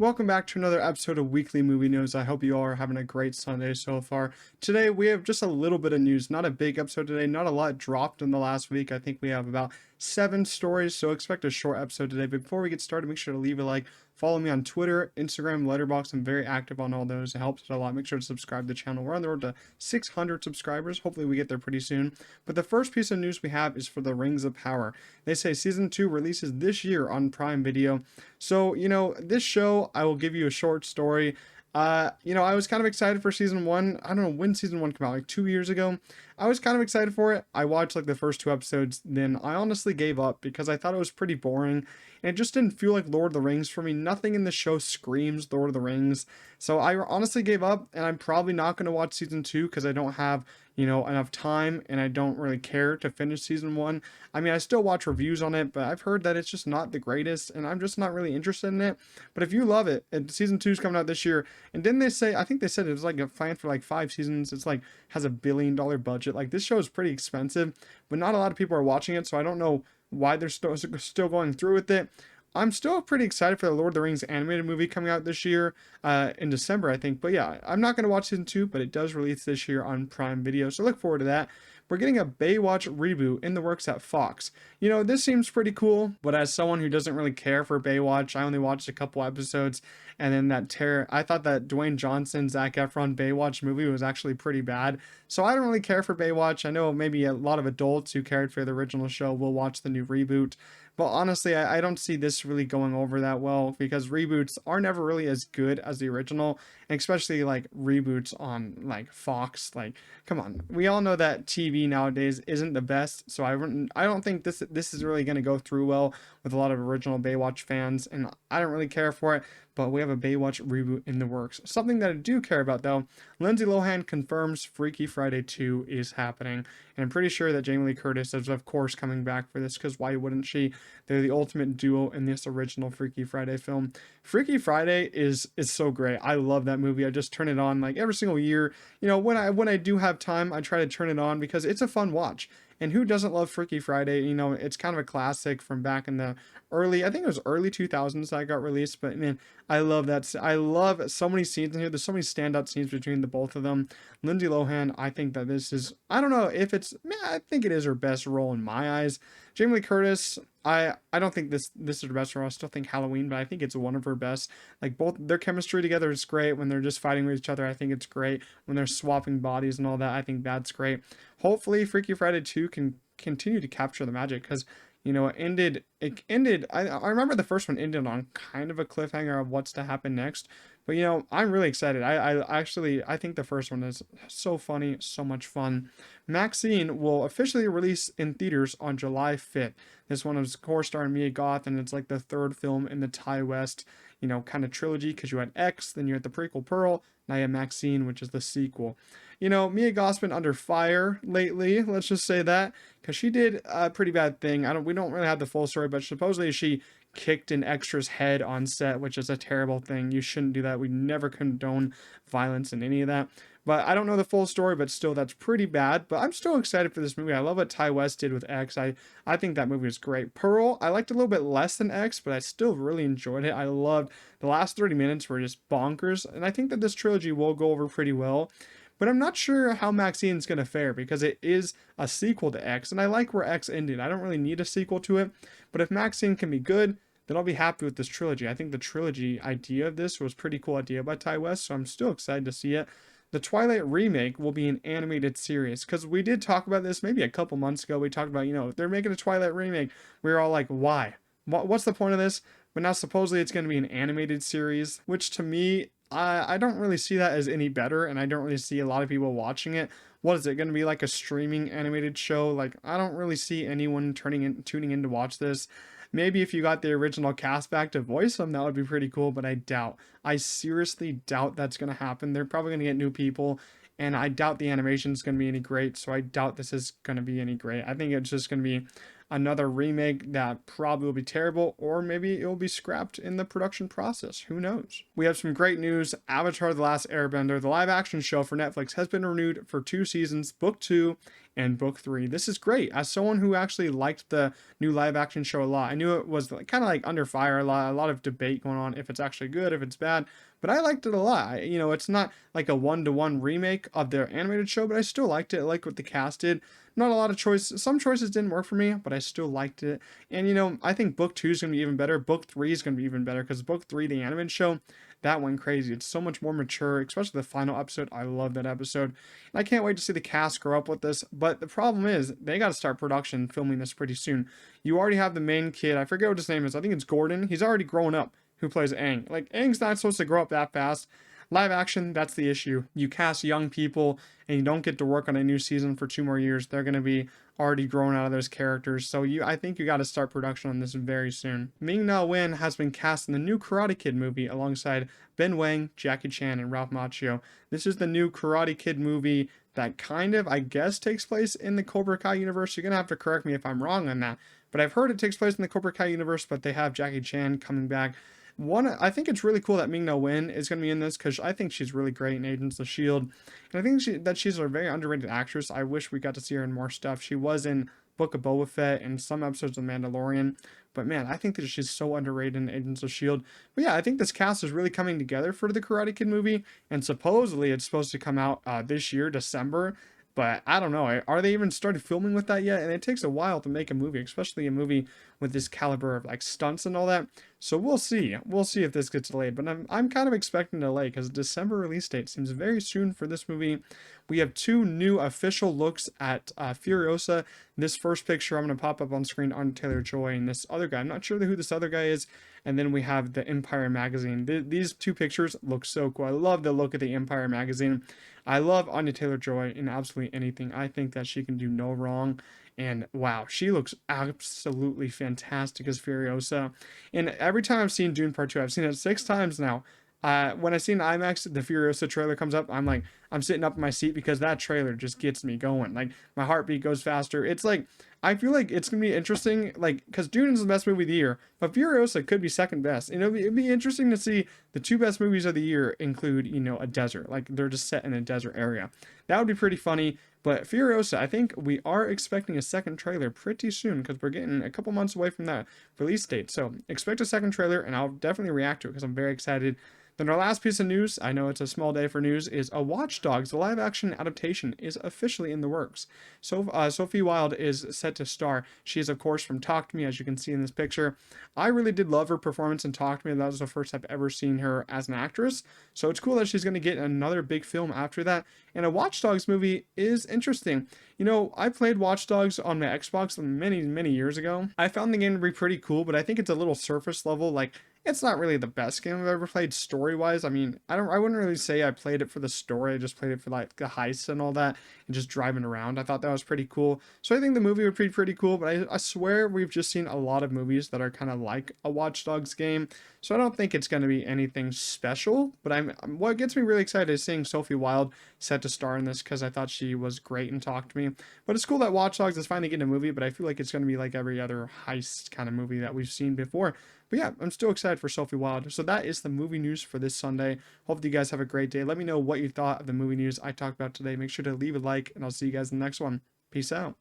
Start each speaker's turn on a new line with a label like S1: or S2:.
S1: Welcome back to another episode of Weekly Movie News. I hope you all are having a great Sunday so far. Today we have just a little bit of news, not a big episode today, not a lot dropped in the last week. I think we have about 7 stories, so expect a short episode today. But before we get started, make sure to leave a like, follow me on Twitter, Instagram, Letterboxd. I'm very active on all those. It helps a lot. Make sure to subscribe to the channel. We're on the road to 600 subscribers. Hopefully we get there pretty soon. But the first piece of news we have is for the Rings of Power. They say season 2 releases this year on Prime Video. So, this show, I will give you a short story. I was kind of excited for season 1. I don't know when season 1 came out, like 2 years ago. I was kind of excited for it. I watched like the first 2 episodes, then I honestly gave up because I thought it was pretty boring. And it just didn't feel like Lord of the Rings for me. Nothing in the show screams Lord of the Rings. So I honestly gave up, and I'm probably not going to watch season 2 because I don't have enough time, and I don't really care to finish season 1. I mean, I still watch reviews on it, but I've heard that it's just not the greatest, and I'm just not really interested in it. But if you love it, and season 2 is coming out this year, and didn't they say, I think they said it was like a plan for like 5 seasons. It's like has $1 billion budget. Like, this show is pretty expensive, but not a lot of people are watching it, so I don't know why they're still going through with it. I'm still pretty excited for the Lord of the Rings animated movie coming out this year in December, I think. But yeah, I'm not going to watch season 2, but it does release this year on Prime Video. So look forward to that. We're getting a Baywatch reboot in the works at Fox. This seems pretty cool, but as someone who doesn't really care for Baywatch, I only watched a couple episodes, and then I thought that Dwayne Johnson, Zac Efron Baywatch movie was actually pretty bad. So I don't really care for Baywatch. I know maybe a lot of adults who cared for the original show will watch the new reboot. But honestly, I don't see this really going over that well because reboots are never really as good as the original, and especially like reboots on like Fox. Like, come on, we all know that TV nowadays isn't the best, so I don't think this is really going to go through well with a lot of original Baywatch fans, and I don't really care for it. But we have a Baywatch reboot in the works. Something that I do care about, though, Lindsay Lohan confirms Freaky Friday 2 is happening. And I'm pretty sure that Jamie Lee Curtis is, of course, coming back for this, because why wouldn't she? They're the ultimate duo in this original Freaky Friday film. Freaky Friday is so great. I love that movie. I just turn it on like every single year. When I do have time, I try to turn it on because it's a fun watch. And who doesn't love Freaky Friday? It's kind of a classic from back in the I think it was early 2000s that got released. But man, I love that. I love so many scenes in here. There's so many standout scenes between the both of them. Lindsay Lohan, I think that this is, I don't know if it's, I think it is her best role in my eyes. Jamie Lee Curtis, I don't think this is her best role. I still think Halloween, but I think it's one of her best. Like, both their chemistry together is great. When they're just fighting with each other, I think it's great. When they're swapping bodies and all that, I think that's great. Hopefully Freaky Friday 2 can continue to capture the magic, because it ended, I remember the first one ended on kind of a cliffhanger of what's to happen next. But I'm really excited. I think the first one is so funny, so much fun. Maxxxine will officially release in theaters on July 5th. This one is co-starring Mia Goth, and it's like the 3rd film in the Ty West, kind of trilogy, because you had X, then you had the prequel Pearl, now you have Maxxxine, which is the sequel. Mia Goth's been under fire lately, let's just say that, because she did a pretty bad thing. We don't really have the full story, but supposedly she kicked an extra's head on set, which is a terrible thing. You shouldn't do that. We never condone violence in any of that. But I don't know the full story, but still, that's pretty bad. But I'm still excited for this movie. I love what Ty West did with X. I think that movie was great. Pearl, I liked a little bit less than X, but I still really enjoyed it. I loved the last 30 minutes were just bonkers. And I think that this trilogy will go over pretty well. But I'm not sure how Maxxine's going to fare, because it is a sequel to X, and I like where X ended. I don't really need a sequel to it, but if Maxxxine can be good, then I'll be happy with this trilogy. I think the trilogy idea of this was a pretty cool idea by Ty West, so I'm still excited to see it. The Twilight remake will be an animated series, because we did talk about this maybe a couple months ago. We talked about, if they're making a Twilight remake, we were all like, why? What's the point of this? But now supposedly it's going to be an animated series, which to me, I don't really see that as any better, and I don't really see a lot of people watching it. What is it going to be, like a streaming animated show? Like, I don't really see anyone tuning in to watch this. Maybe if you got the original cast back to voice them, that would be pretty cool, but I seriously doubt that's going to happen. They're probably going to get new people, and I doubt the animation is going to be any great, so I doubt this is going to be any great. I think it's just going to be another remake that probably will be terrible, or maybe it will be scrapped in the production process. Who knows? We have some great news. Avatar: The Last Airbender, the live action show for Netflix, has been renewed for 2 seasons, book 2, in book 3. This is great. As someone who actually liked the new live action show a lot, I knew it was like, kind of like under fire, a lot of debate going on if it's actually good, if it's bad, but I liked it a lot. It's not like a one-to-one remake of their animated show, but I still liked it. I liked what the cast did. Not a lot of choices. Some choices didn't work for me, but I still liked it. And I think book 2 is going to be even better. Book 3 is going to be even better because book 3, the animated show, that went crazy. It's so much more mature, especially the final episode. I love that episode. And I can't wait to see the cast grow up with this. But the problem is, they got to start production filming this pretty soon. You already have the main kid. I forget what his name is. I think it's Gordon. He's already grown up, who plays Aang. Like, Aang's not supposed to grow up that fast. Live action, that's the issue. You cast young people and you don't get to work on a new season for 2 more years. They're going to be already grown out of those characters. So I think you got to start production on this very soon. Ming-Na Wen has been cast in the new Karate Kid movie alongside Ben Wang, Jackie Chan, and Ralph Macchio. This is the new Karate Kid movie that kind of, I guess, takes place in the Cobra Kai universe. You're going to have to correct me if I'm wrong on that. But I've heard it takes place in the Cobra Kai universe, but they have Jackie Chan coming back. I think it's really cool that Ming-Na Wen is going to be in this because I think she's really great in Agents of S.H.I.E.L.D. And I think that she's a very underrated actress. I wish we got to see her in more stuff. She was in Book of Boba Fett and some episodes of Mandalorian. But man, I think that she's so underrated in Agents of S.H.I.E.L.D. But yeah, I think this cast is really coming together for the Karate Kid movie. And supposedly it's supposed to come out this year, December. But I don't know. Are they even started filming with that yet? And it takes a while to make a movie, especially a movie with this caliber of like stunts and all that. So we'll see. We'll see if this gets delayed. But I'm kind of expecting a delay because December release date seems very soon for this movie. We have 2 new official looks at Furiosa. This first picture I'm going to pop up on screen on Taylor-Joy and this other guy. I'm not sure who this other guy is. And then we have the Empire magazine. These 2 pictures look so cool. I love the look of the Empire magazine. I love Anya Taylor-Joy in absolutely anything. I think that she can do no wrong. And wow, she looks absolutely fantastic as Furiosa. And every time I've seen Dune Part 2, I've seen it 6 times now. When I see an IMAX, the Furiosa trailer comes up, I'm sitting up in my seat because that trailer just gets me going. Like, my heartbeat goes faster. It's like, I feel like it's going to be interesting, like, because Dune is the best movie of the year, but Furiosa could be second best. It'd be interesting to see the 2 best movies of the year include, a desert. Like, they're just set in a desert area. That would be pretty funny. But Furiosa, I think we are expecting a second trailer pretty soon because we're getting a couple months away from that release date. So expect a second trailer, and I'll definitely react to it because I'm very excited. Then our last piece of news, I know it's a small day for news, is a Watchdogs, the live-action adaptation, is officially in the works. So Sophie Wilde is set to star. She is, of course, from Talk to Me, as you can see in this picture. I really did love her performance in Talk to Me. That was the first I've ever seen her as an actress. So it's cool that she's going to get another big film after that. And a Watchdogs movie is interesting. I played Watchdogs on my Xbox many, many years ago. I found the game to be pretty cool, but I think it's a little surface level. Like, it's not really the best game I've ever played story-wise. I mean, I wouldn't really say I played it for the story. I just played it for like the heists and all that and just driving around. I thought that was pretty cool. So I think the movie would be pretty cool, but I swear we've just seen a lot of movies that are kind of like a Watch Dogs game. So I don't think it's going to be anything special, but what gets me really excited is seeing Sophie Wilde set to star in this because I thought she was great and Talk to Me. But it's cool that Watch Dogs is finally getting a movie, but I feel like it's going to be like every other heist kind of movie that we've seen before. But yeah, I'm still excited for Sophie Wilde. So that is the movie news for this Sunday. Hope you guys have a great day. Let me know what you thought of the movie news I talked about today. Make sure to leave a like, and I'll see you guys in the next one. Peace out.